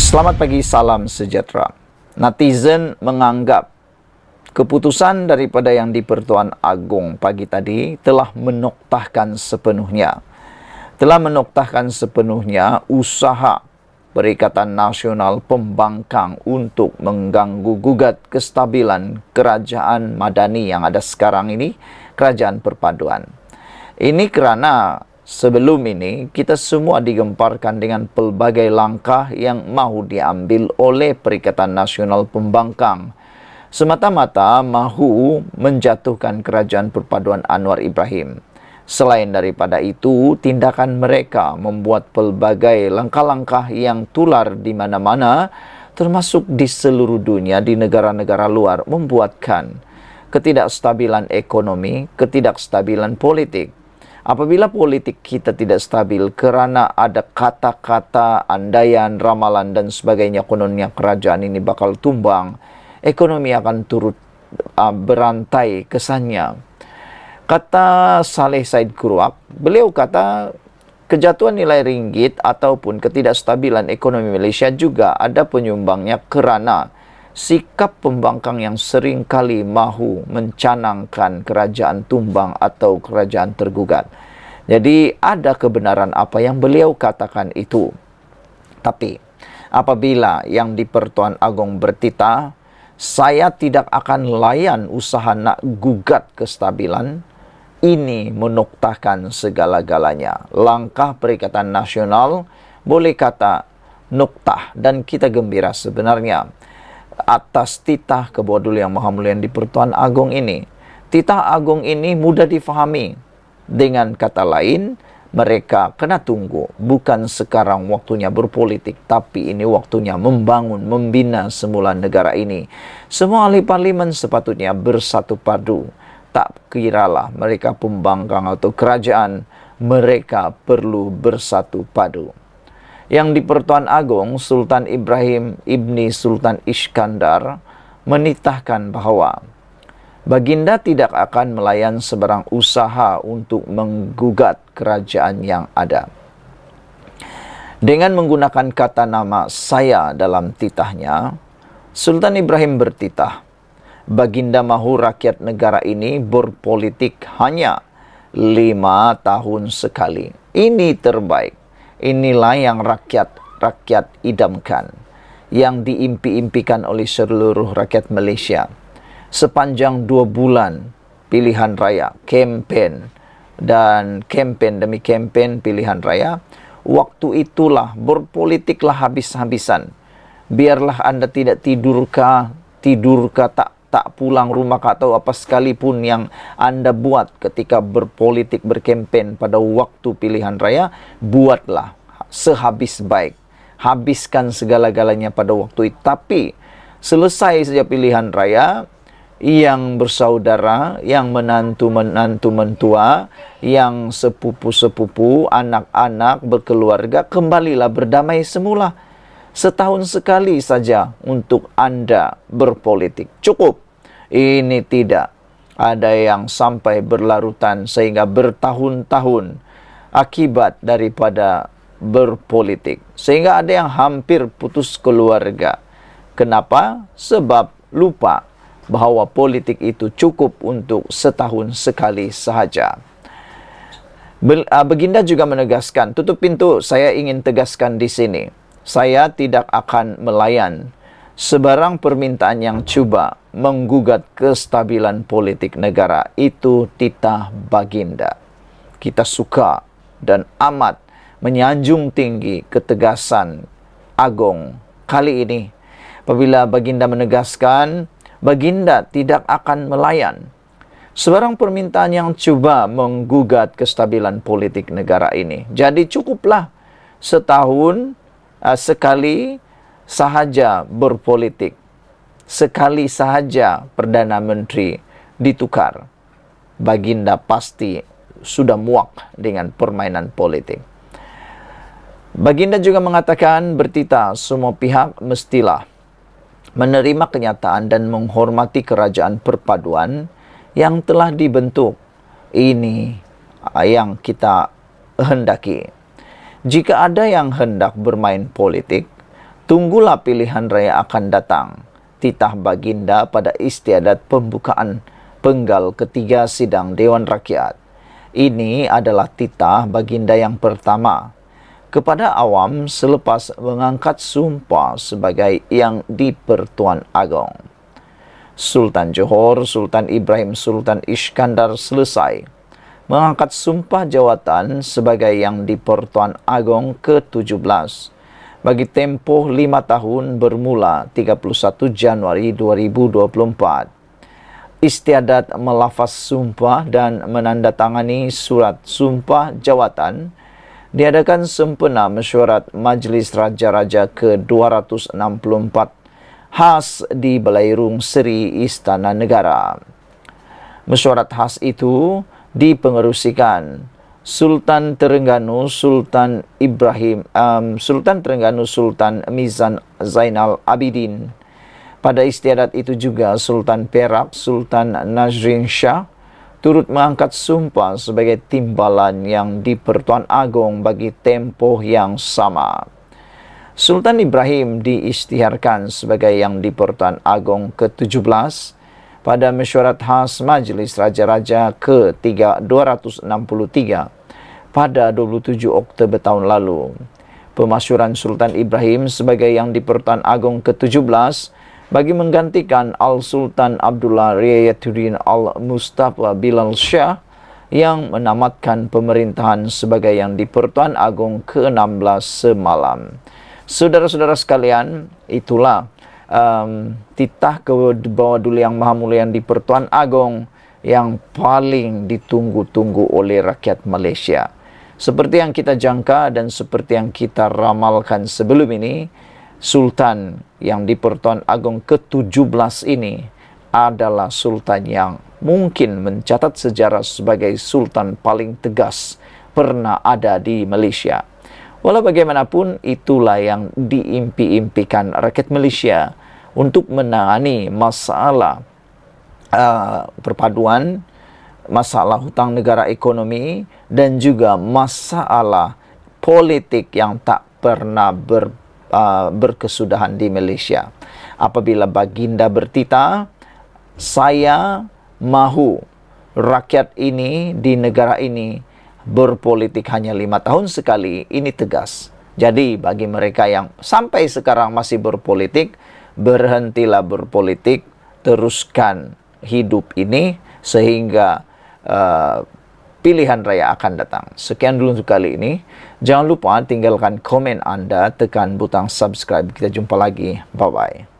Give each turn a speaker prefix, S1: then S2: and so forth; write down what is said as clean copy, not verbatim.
S1: Selamat pagi, salam sejahtera. Netizen menganggap keputusan daripada yang di Pertuan Agong pagi tadi telah menoktahkan sepenuhnya usaha Perikatan Nasional Pembangkang untuk mengganggu gugat kestabilan kerajaan madani yang ada sekarang ini, kerajaan perpaduan. Ini karena sebelum ini, kita semua digemparkan dengan pelbagai langkah yang mahu diambil oleh Perikatan Nasional Pembangkang. Semata-mata mahu menjatuhkan kerajaan perpaduan Anwar Ibrahim. Selain daripada itu, tindakan mereka membuat pelbagai langkah-langkah yang tular di mana-mana, termasuk di seluruh dunia, di negara-negara luar, membuatkan ketidakstabilan ekonomi, ketidakstabilan politik. Apabila politik kita tidak stabil kerana ada kata-kata, andaian, ramalan dan sebagainya, kononnya kerajaan ini bakal tumbang, ekonomi akan turut berantai kesannya. Kata Saleh Said Kuruak, beliau kata kejatuhan nilai ringgit ataupun ketidakstabilan ekonomi Malaysia juga ada penyumbangnya kerana sikap pembangkang yang sering kali mahu mencanangkan kerajaan tumbang atau kerajaan tergugat. Jadi ada kebenaran apa yang beliau katakan itu. Tapi apabila yang di Pertuan Agong bertitah, saya tidak akan layan usaha nak gugat kestabilan, ini menoktahkan segala-galanya. Langkah Perikatan Nasional boleh kata noktah, dan kita gembira sebenarnya atas titah Kebawah Duli Yang Maha Mulia di Pertuan Agong ini. Titah Agong ini mudah difahami. Dengan kata lain, mereka kena tunggu. Bukan sekarang waktunya berpolitik, tapi ini waktunya membangun, membina semula negara ini. Semua ahli parlimen sepatutnya bersatu padu. Tak kiralah mereka pembangkang atau kerajaan, mereka perlu bersatu padu. Yang di Pertuan Agong, Sultan Ibrahim Ibni Sultan Iskandar menitahkan bahawa Baginda tidak akan melayan sebarang usaha untuk menggugat kerajaan yang ada. Dengan menggunakan kata nama saya dalam titahnya, Sultan Ibrahim bertitah, Baginda mahu rakyat negara ini berpolitik hanya 5 tahun sekali. Ini terbaik. Inilah yang rakyat idamkan, yang diimpi-impikan oleh seluruh rakyat Malaysia. Sepanjang 2 bulan pilihan raya, kempen demi kempen pilihan raya, waktu itulah berpolitiklah habis-habisan. Biarlah anda tidak tidurkah tak pulang rumah atau apa sekalipun yang anda buat ketika berpolitik, berkempen pada waktu pilihan raya, buatlah sehabis baik. Habiskan segala-galanya pada waktu itu. Tapi selesai saja pilihan raya, yang bersaudara, yang menantu-menantu mentua, yang sepupu-sepupu, anak-anak, berkeluarga, kembalilah berdamai semula. Setahun sekali saja untuk anda berpolitik. Cukup. Ini tidak. Ada yang sampai berlarutan sehingga bertahun-tahun akibat daripada berpolitik. Sehingga ada yang hampir putus keluarga. Kenapa? Sebab lupa bahawa politik itu cukup untuk setahun sekali sahaja. Baginda juga menegaskan, tutup pintu, saya ingin tegaskan di sini. Saya tidak akan melayan sebarang permintaan yang cuba menggugat kestabilan politik negara. Itu titah Baginda. Kita suka dan amat menyanjung tinggi ketegasan Agong kali ini. Apabila Baginda menegaskan, Baginda tidak akan melayan sebarang permintaan yang cuba menggugat kestabilan politik negara ini. Jadi cukuplah setahun sekali sahaja berpolitik. Sekali sahaja Perdana Menteri ditukar. Baginda pasti sudah muak dengan permainan politik. Baginda juga mengatakan, bertitah semua pihak mestilah menerima kenyataan dan menghormati kerajaan perpaduan yang telah dibentuk. Ini yang kita hendaki. Jika ada yang hendak bermain politik, Tunggulah pilihan raya akan datang. Titah Baginda pada istiadat pembukaan penggal ketiga sidang Dewan Rakyat. Ini adalah titah Baginda yang pertama kepada awam selepas mengangkat sumpah sebagai Yang di-Pertuan Agong. Sultan Johor Sultan Ibrahim Sultan Iskandar selesai mengangkat sumpah jawatan sebagai Yang di-Pertuan Agong ke-17 bagi tempoh 5 tahun bermula 31 Januari 2024. Istiadat melafaz sumpah dan menandatangani surat sumpah jawatan diadakan sempena mesyuarat Majlis Raja-Raja ke-264 khas di Belairung Seri Istana Negara. Mesyuarat khas itu dipengerusikan Sultan Terengganu Sultan Terengganu Sultan Mizan Zainal Abidin. Pada istiadat itu juga Sultan Perak Sultan Nazrin Shah turut mengangkat sumpah sebagai timbalan Yang di-Pertuan Agong bagi tempoh yang sama. Sultan Ibrahim diisytiharkan sebagai Yang di-Pertuan Agong ke-17 pada mesyuarat khas Majlis Raja-Raja ke-263 pada 27 Oktober tahun lalu. Pemasyuran Sultan Ibrahim sebagai Yang di-Pertuan Agong ke-17 bagi menggantikan Al-Sultan Abdullah Riayatuddin Al-Mustafa Bilal Shah yang menamatkan pemerintahan sebagai Yang di-Pertuan Agong ke-16 semalam. Saudara-saudara sekalian, itulah titah ke bawah Duli Yang Maha Mulia Yang di-Pertuan Agong yang paling ditunggu-tunggu oleh rakyat Malaysia. Seperti yang kita jangka dan seperti yang kita ramalkan sebelum ini, Sultan Yang di-Pertuan Agong ke-17 ini adalah Sultan yang mungkin mencatat sejarah sebagai Sultan paling tegas pernah ada di Malaysia. Walau bagaimanapun, itulah yang diimpi-impikan rakyat Malaysia untuk menangani masalah perpaduan, masalah hutang negara ekonomi, dan juga masalah politik yang tak pernah berkesudahan di Malaysia. Apabila Baginda bertitah, saya mahu rakyat ini di negara ini berpolitik hanya 5 tahun sekali, ini tegas. Jadi bagi mereka yang sampai sekarang masih berpolitik, berhentilah berpolitik, teruskan hidup ini sehingga pilihan raya akan datang. Sekian dulu untuk kali ini. Jangan lupa tinggalkan komen Anda, tekan butang subscribe. Kita jumpa lagi. Bye-bye.